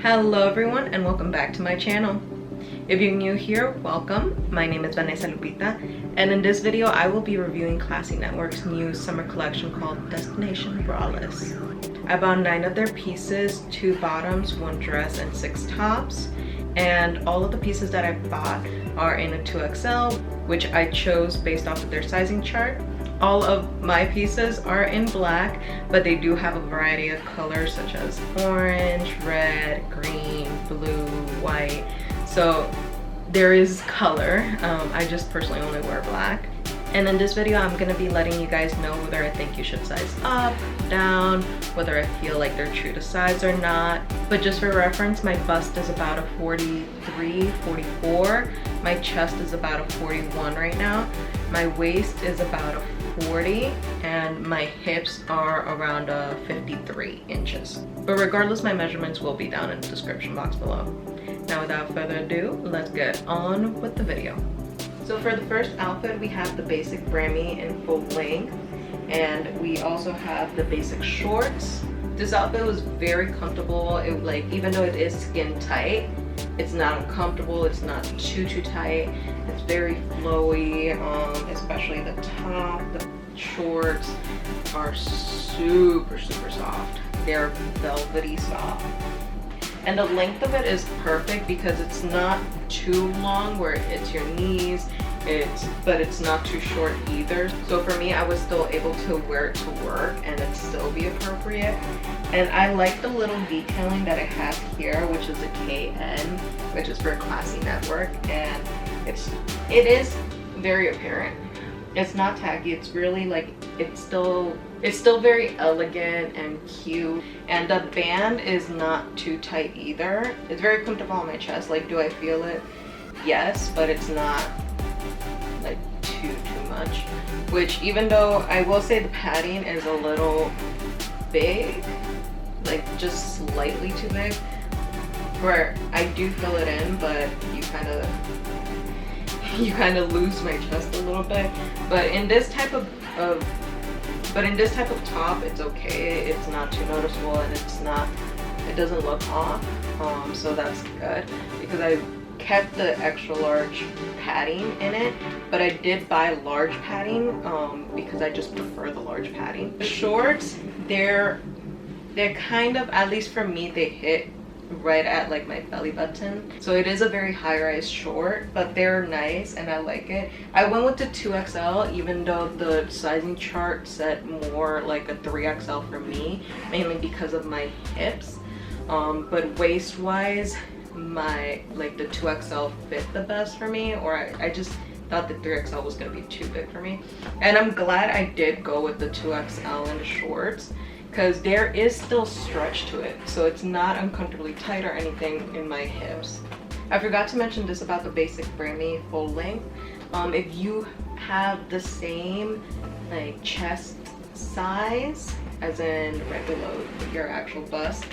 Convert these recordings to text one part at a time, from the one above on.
Hello everyone and welcome back to my channel. If you're new here, welcome. My name is Vanessa Lupita and in this video I will be reviewing Klassy Networks' new summer collection called Destination Braless. I bought 9 of their pieces, 2 bottoms, 1 dress, and 6 tops. And all of the pieces that I bought are in a 2XL, which I chose based off of their sizing chart. All of my pieces are in black, but they do have a variety of colors such as orange, red, green, blue, white. So there is color. I just personally only wear black. And in this video, I'm gonna be letting you guys know whether I think you should size up, down, whether I feel like they're true to size or not. But just for reference, my bust is about a 43, 44. My chest is about a 41 right now. My waist is about a 40 and my hips are around 53 inches. But regardless, my measurements will be down in the description box below. Now without further ado, let's get on with the video. So for the first outfit, we have the basic brimmie in full length, and we also have the basic shorts. This outfit was very comfortable. Even though it is skin tight, it's not uncomfortable, it's not too tight. It's very flowy, especially the top. The shorts are super soft. They're velvety soft. And the length of it is perfect because it's not too long where it hits your knees, but it's not too short either. So for me, I was still able to wear it to work and it still be appropriate. And I like the little detailing that it has here, which is a KN, which is for Klassy Network, and it is very apparent. It's not tacky. It's really it's still very elegant and cute, and the band is not too tight either. It's very comfortable on my chest. Do I feel it? Yes, but it's not too much. Which, even though I will say the padding is a little big, just slightly too big, where I do fill it in, but you kind of lose my chest a little bit. But in this type of top, it's okay. It's not too noticeable and it doesn't look off. So that's good because I kept the extra large padding in it, but I did buy large padding because I just prefer the large padding. The shorts, they're kind of, at least for me, they hit right at my belly button. So it is a very high-rise short, but they're nice and I like it. I went with the 2XL even though the sizing chart said more like a 3XL for me, mainly because of my hips. But waist-wise, the 2XL fit the best for me, or I just thought the 3XL was gonna be too big for me. And I'm glad I did go with the 2XL in the shorts, because there is still stretch to it, so it's not uncomfortably tight or anything in my hips. I forgot to mention this about the basic brimmie full length. If you have the same chest size, as in right below your actual bust,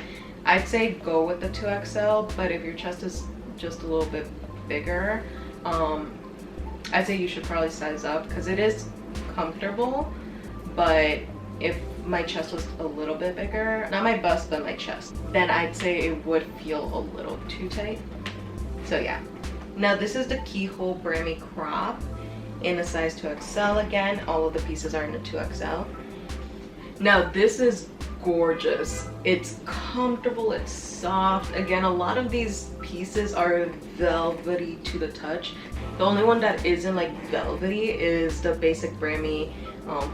I'd say go with the 2XL, but if your chest is just a little bit bigger, I'd say you should probably size up because it is comfortable. But if my chest was a little bit bigger, not my bust but my chest, then I'd say it would feel a little too tight. So yeah. Now this is the Keyhole brimmie crop in a size 2XL. Again, all of the pieces are in a 2XL. Now this is gorgeous. It's comfortable, it's soft. Again, a lot of these pieces are velvety to the touch. The only one that isn't velvety is the basic brimmie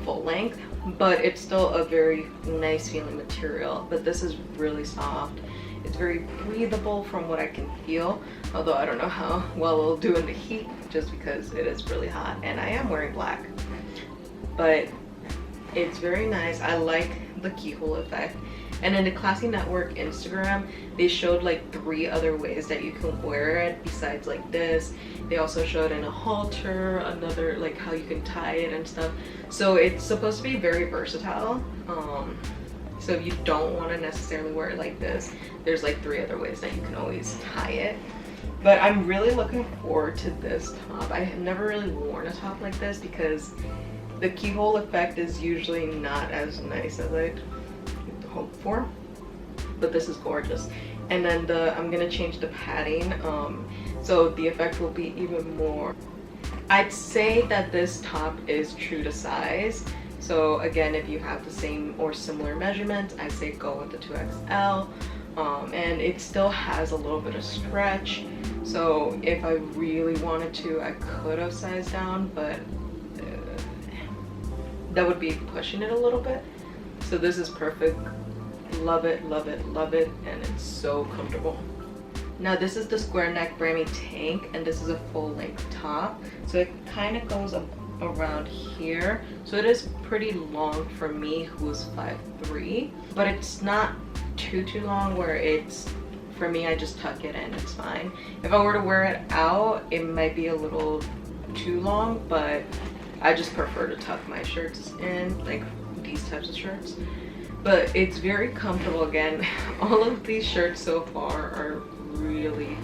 full length, but it's still a very nice feeling material. But this is really soft. It's very breathable from what I can feel, although I don't know how well it'll do in the heat just because it is really hot and I am wearing black. But it's very nice. I like the keyhole effect. And in the Klassy Network Instagram, they showed 3 other ways that you can wear it besides this. They also showed in a halter, another how you can tie it and stuff. So it's supposed to be very versatile. So if you don't want to necessarily wear it like this, there's 3 other ways that you can always tie it. But I'm really looking forward to this top. I have never really worn a top like this because the keyhole effect is usually not as nice as I'd hope for. But this is gorgeous. And then I'm gonna change the padding, so the effect will be even more. I'd say that this top is true to size. So again, if you have the same or similar measurements, I'd say go with the 2XL. And it still has a little bit of stretch. So if I really wanted to, I could have sized down, but that would be pushing it a little bit. So this is perfect. Love it, love it, love it, and it's so comfortable. Now this is the square neck brimmie tank, and this is a full length top. So it kind of goes up around here. So it is pretty long for me, who's 5'3", but it's not too long where it's, for me, I just tuck it in, it's fine. If I were to wear it out, it might be a little too long, but I just prefer to tuck my shirts in, like these types of shirts. But it's very comfortable. Again, all of these shirts so far are really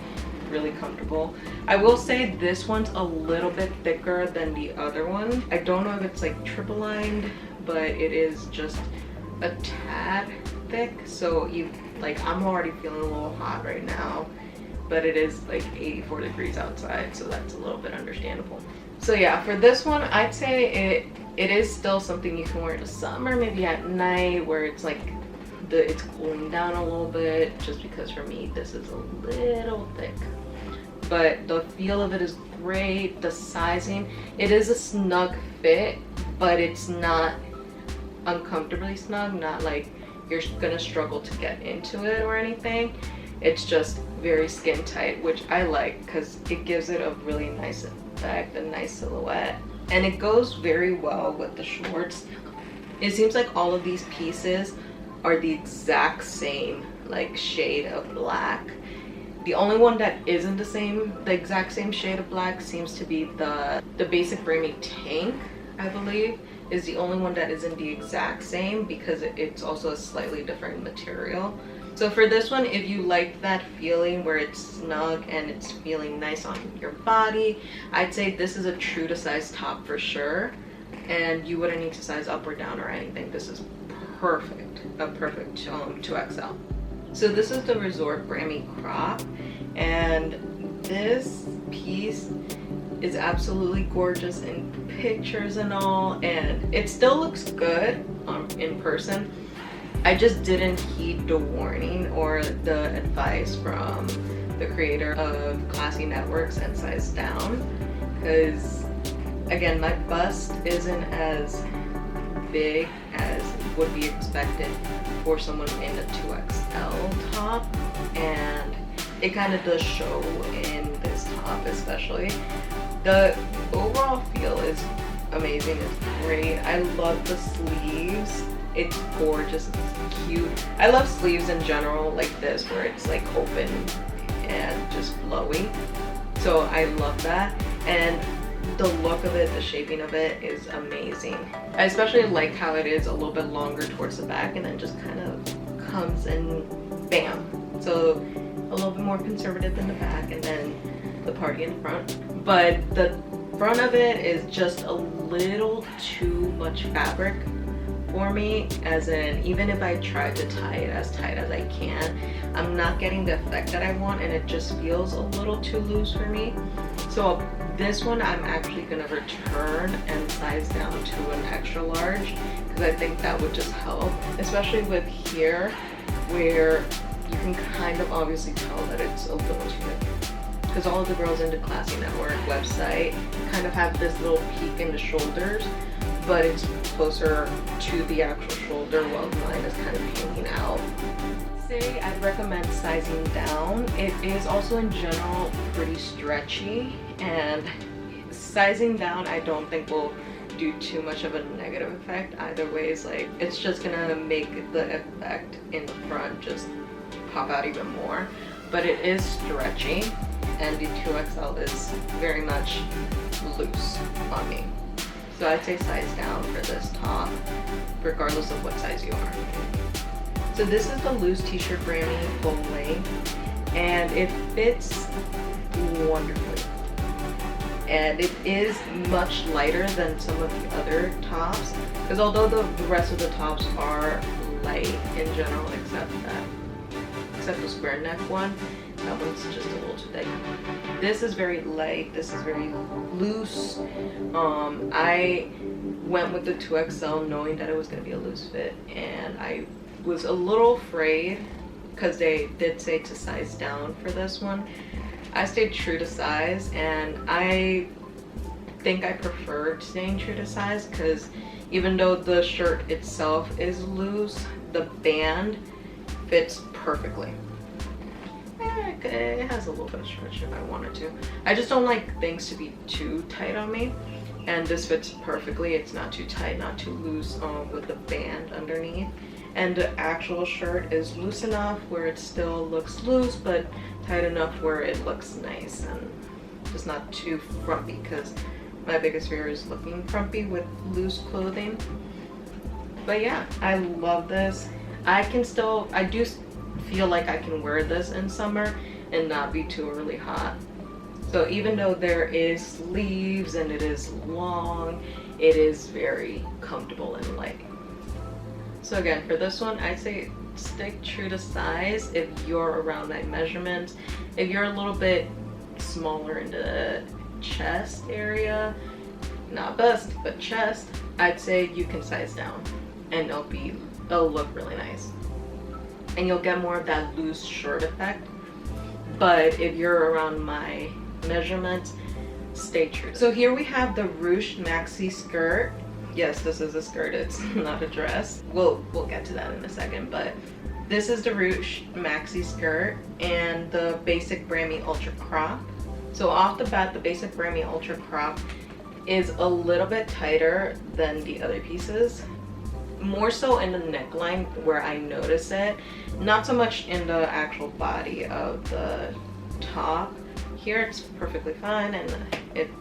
comfortable. I will say this one's a little bit thicker than the other one. I don't know if it's like triple lined, but it is just a tad thick. So I'm already feeling a little hot right now, but it is like 84 degrees outside, so that's a little bit understandable. So yeah, for this one, I'd say it is still something you can wear in the summer, maybe at night, where it's like it's cooling down a little bit, just because for me this is a little thick. But the feel of it is great. The sizing, it is a snug fit, but it's not uncomfortably snug, not like you're gonna struggle to get into it or anything. It's just very skin tight, which I like because it gives it a really nice effect, a nice silhouette, and it goes very well with the shorts. It seems like all of these pieces are the exact same like shade of black. The only one that isn't the exact same shade of black seems to be the basic brimmie tank, I believe, is the only one that isn't the exact same, because it's also a slightly different material. So for this one, if you like that feeling where it's snug and it's feeling nice on your body, I'd say this is a true to size top for sure. And you wouldn't need to size up or down or anything. This is perfect, a perfect 2XL. So this is the Resort brimmie crop, and this piece is absolutely gorgeous in pictures and all, and it still looks good in person. I just didn't heed the warning or the advice from the creator of Klassy Networks and size down, because again, my bust isn't as big as would be expected for someone in a 2XL top, and it kind of does show in this top especially. The overall feel is amazing, it's great. I love the sleeves, it's gorgeous, it's cute. I love sleeves in general like this, where it's like open and just flowy, so I love that. And the look of it, the shaping of it is amazing. I especially like how it is a little bit longer towards the back and then just kind of comes and bam. So a little bit more conservative in the back and then the party in the front. But the front of it is just a little too much fabric for me, as in even if I try to tie it as tight as I can, I'm not getting the effect that I want, and it just feels a little too loose for me. So this one I'm actually gonna return and size down to an extra large, because I think that would just help, especially with here where you can kind of obviously tell that it's a little too big. Because all of the girls in the Klassy Network website kind of have this little peak in the shoulders, but it's closer to the actual shoulder, while mine is kind of hanging out. Say I'd recommend sizing down. It is also in general pretty stretchy, and sizing down I don't think will do too much of a negative effect either ways. Like, it's just gonna make the effect in the front just pop out even more. But it is stretchy, and the 2XL is very much loose on me. So I'd say size down for this top, regardless of what size you are. So this is the loose t-shirt brimmie full length, and it fits wonderfully. And it is much lighter than some of the other tops, because although the rest of the tops are light in general, except that except the square neck one. That one's just a little too thick. This is very light. This is very loose. I went with the 2XL knowing that it was going to be a loose fit, and I was a little afraid because they did say to size down for this one. I stayed true to size, and I think I preferred staying true to size because even though the shirt itself is loose, the band fits perfectly. It has a little bit of stretch if I wanted to. I just don't like things to be too tight on me, and this fits perfectly. It's not too tight, not too loose with the band underneath. And the actual shirt is loose enough where it still looks loose, but tight enough where it looks nice and just not too frumpy, because my biggest fear is looking frumpy with loose clothing. But yeah, I love this. I do feel like I can wear this in summer and not be too really hot. So even though there is sleeves and it is long, it is very comfortable and light. So again, for this one, I'd say stick true to size if you're around my measurements. If you're a little bit smaller in the chest area, not bust, but chest, I'd say you can size down and it'll look really nice. And you'll get more of that loose shirt effect. But if you're around my measurements, stay true. So here we have the Rouge maxi skirt. Yes, this is a skirt, it's not a dress. We'll get to that in a second, but this is the Rouge maxi skirt and the basic brimmie ultra crop. So off the bat, the basic brimmie ultra crop is a little bit tighter than the other pieces. More so in the neckline where I notice it, not so much in the actual body of the top. Here it's perfectly fine and it's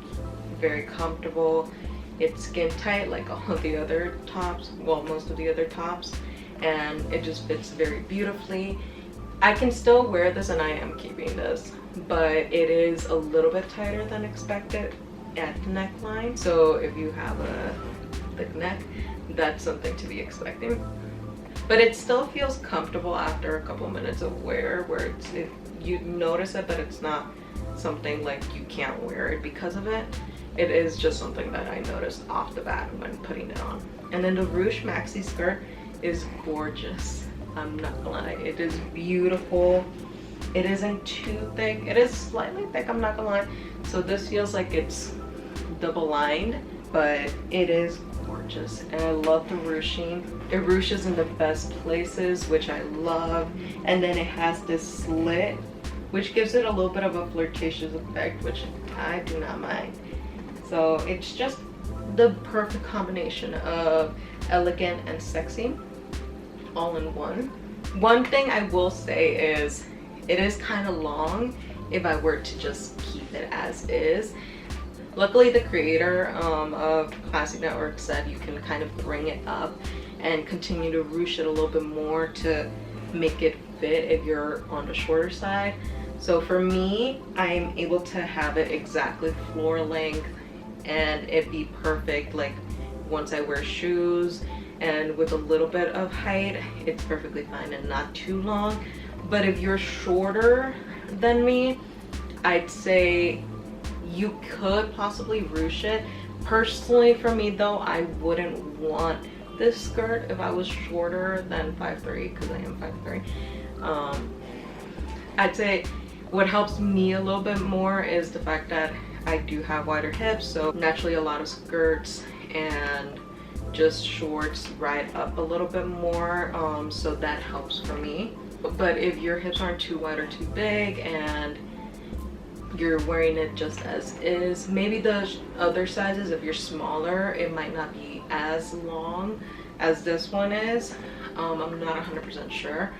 very comfortable. It's skin tight like all of the other tops, well, most of the other tops, and it just fits very beautifully. I can still wear this, and I am keeping this, but it is a little bit tighter than expected at the neckline. So if you have a thick neck, that's something to be expecting. But it still feels comfortable after a couple minutes of wear, where you notice it, but it's not something like you can't wear it because of it. It is just something that I noticed off the bat when putting it on. And then the Rouge maxi skirt is gorgeous. I'm not gonna lie, it is beautiful. It isn't too thick. It is slightly thick, I'm not gonna lie. So this feels like it's double lined, but it is gorgeous. And I love the ruching. It ruches in the best places, which I love. And then it has this slit, which gives it a little bit of a flirtatious effect, which I do not mind. So it's just the perfect combination of elegant and sexy all in one. One thing I will say is it is kind of long if I were to just keep it as is. Luckily, the creator of Klassy Networks said you can kind of bring it up and continue to ruche it a little bit more to make it fit if you're on the shorter side. So for me, I'm able to have it exactly floor length and it be perfect like once I wear shoes, and with a little bit of height it's perfectly fine and not too long. But if you're shorter than me, I'd say you could possibly ruche it. Personally for me though, I wouldn't want this skirt if I was shorter than 5'3", because I am 5'3". I'd say what helps me a little bit more is the fact that I do have wider hips, so naturally a lot of skirts and just shorts ride up a little bit more, so that helps for me. But if your hips aren't too wide or too big and you're wearing it just as is, maybe the other sizes, if you're smaller, it might not be as long as this one is. I'm not 100% sure,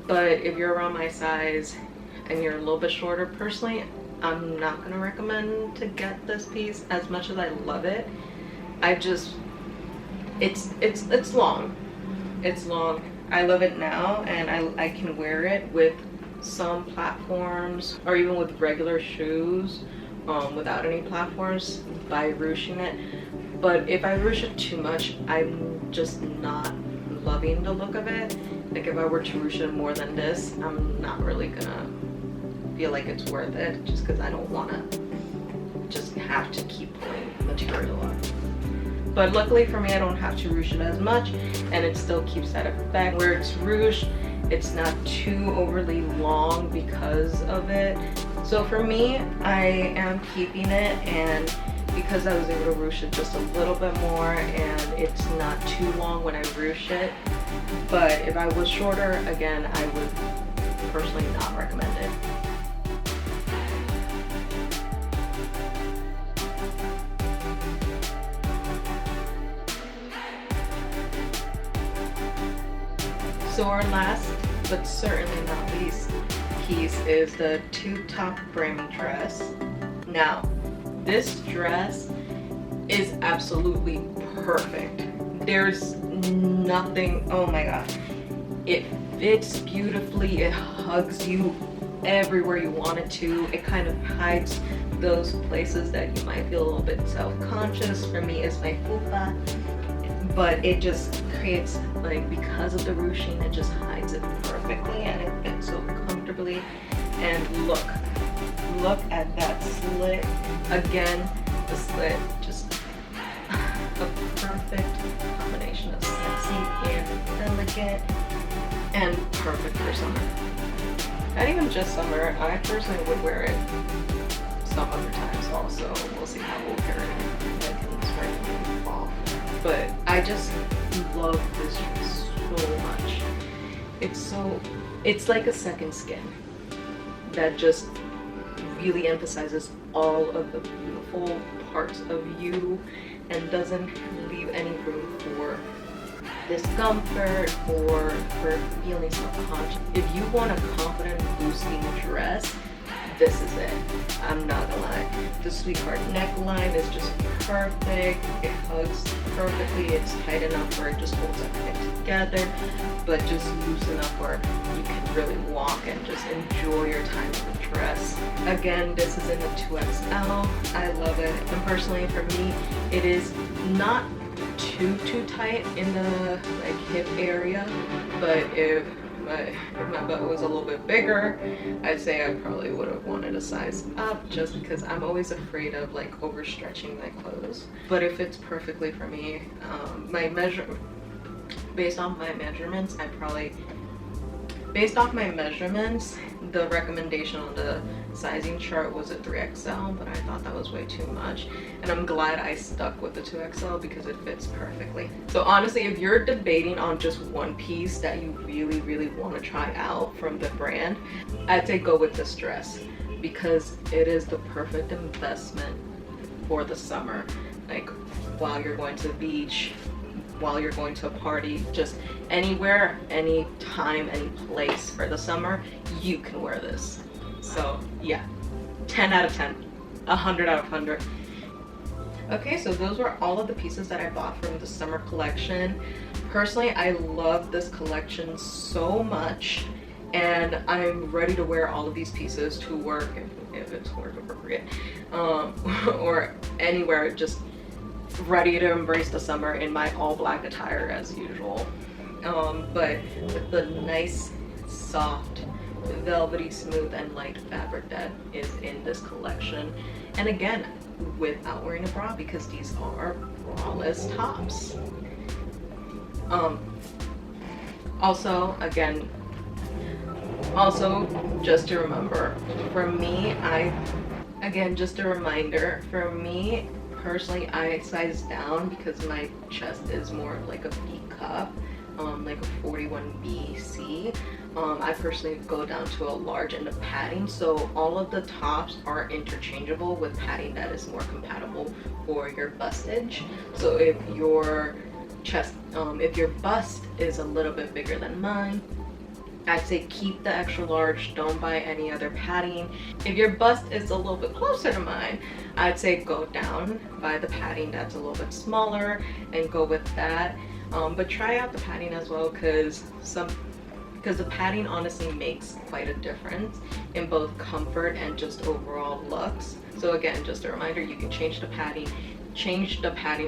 but if you're around my size and you're a little bit shorter, personally I'm not gonna recommend to get this piece. As much as I love it, it's long. It's long. I love it now, and I can wear it with some platforms or even with regular shoes without any platforms by ruching it. But if I ruche it too much, I'm just not loving the look of it. Like if I were to ruche it more than this, I'm not really gonna feel like it's worth it, just because I don't want to just have to keep pulling material up. But luckily for me, I don't have to ruche it as much, and it still keeps that effect. Where it's ruched, it's not too overly long because of it. So for me, I am keeping it, and because I was able to ruche it just a little bit more, and it's not too long when I ruche it. But if I was shorter, again, I would personally not recommend it. So our last, but certainly not least, piece is the two-top brimmie dress. Now, this dress is absolutely perfect. There's nothing, oh my god. It fits beautifully, it hugs you everywhere you want it to. It kind of hides those places that you might feel a little bit self-conscious. For me, it's my fupa. But it just creates, like, because of the ruching, it just hides it perfectly, and it fits so comfortably. And look at that slit. Again, the slit, just a perfect combination of sexy and elegant, and perfect for summer. Not even just summer, I personally would wear it some other times also. We'll see how we'll pair it like in spring and fall. But I just love this dress so much. It's like a second skin that just really emphasizes all of the beautiful parts of you and doesn't leave any room for discomfort or for feeling self-conscious. If you want a confident boosting dress, this is it. I'm not gonna lie. The sweetheart neckline is just perfect. It hugs perfectly. It's tight enough where it just holds everything together, but just loose enough where you can really walk and just enjoy your time in the dress. Again, this is in the 2XL. I love it. And personally, for me, it is not too tight in the like hip area, but if my butt was a little bit bigger, I'd say I probably would have wanted a size up, just because I'm always afraid of like overstretching my clothes. But it fits perfectly for me. Based off my measurements, the recommendation on the sizing chart was a 3XL, but I thought that was way too much. And I'm glad I stuck with the 2XL because it fits perfectly. So honestly, if you're debating on just one piece that you really want to try out from the brand, I'd say go with this dress because it is the perfect investment for the summer. Like while you're going to the beach, while you're going to a party, just anywhere, any time, any place for the summer, you can wear this. So yeah, 10 out of 10, 100 out of 100. Okay, so those were all of the pieces that I bought from the summer collection. Personally, I love this collection so much, and I'm ready to wear all of these pieces to work if it's work appropriate, or anywhere, just ready to embrace the summer in my all black attire as usual. But with the nice, soft, velvety, smooth, and light fabric that is in this collection. And again, without wearing a bra, because these are braless tops. Also, just to remember, for me, just a reminder, for me, personally, I size down because my chest is more of like a B cup, like a 41BC. I personally go down to a large in the padding, so all of the tops are interchangeable with padding that is more compatible for your bustage. So if your bust is a little bit bigger than mine, I'd say keep the extra large, don't buy any other padding. If your bust is a little bit closer to mine, I'd say go down, buy the padding that's a little bit smaller and go with that. But try out the padding as well, because the padding honestly makes quite a difference in both comfort and just overall looks. So again, just a reminder, you can change the padding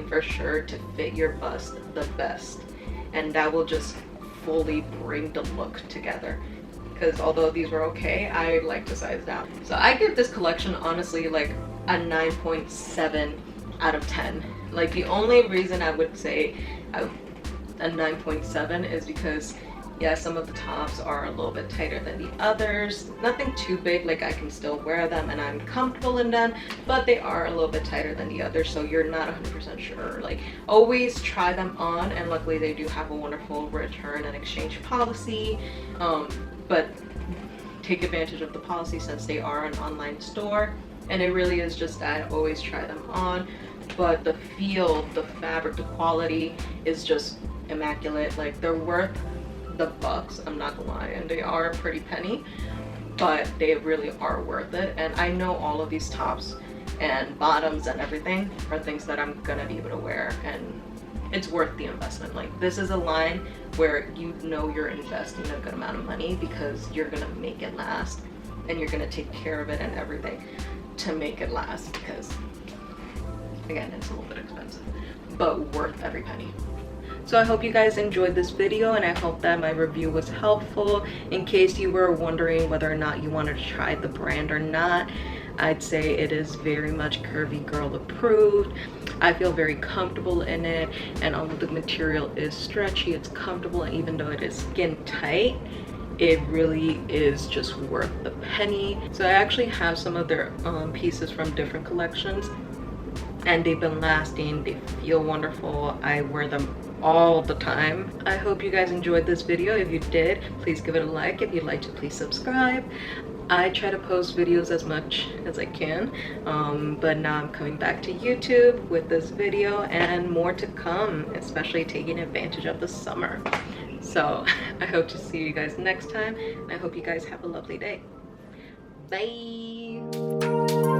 for sure to fit your bust the best. and that will just fully bring the look together. Because although these were okay, I like to size down. So I give this collection honestly like a 9.7 out of 10. Like the only reason I would say a 9.7 is because yeah, some of the tops are a little bit tighter than the others. Nothing too big, like I can still wear them and I'm comfortable in them, but they are a little bit tighter than the others, so you're not 100% sure. Like always try them on, and luckily they do have a wonderful return and exchange policy, but take advantage of the policy since they are an online store, and it really is just that. Always try them on. But the feel, the fabric, the quality is just immaculate. Like they're worth the bucks, I'm not gonna lie, and they are a pretty penny, but they really are worth it. And I know all of these tops and bottoms and everything are things that I'm gonna be able to wear, and it's worth the investment. Like this is a line where you know you're investing a good amount of money because you're gonna make it last, and you're gonna take care of it and everything to make it last, because again, it's a little bit expensive, but worth every penny. So I hope you guys enjoyed this video, and I hope that my review was helpful. In case you were wondering whether or not you wanted to try the brand or not, I'd say it is very much Curvy Girl approved. I feel very comfortable in it, and although the material is stretchy, it's comfortable, and even though it is skin tight, it really is just worth the penny. So I actually have some of their pieces from different collections, and they've been lasting. They feel wonderful. I wear them all the time. I hope you guys enjoyed this video. If you did, please give it a like. If you'd like to, please subscribe. I try to post videos as much as I can, but now I'm coming back to YouTube with this video, and more to come, especially taking advantage of the summer. So I hope to see you guys next time, and I hope you guys have a lovely day. Bye.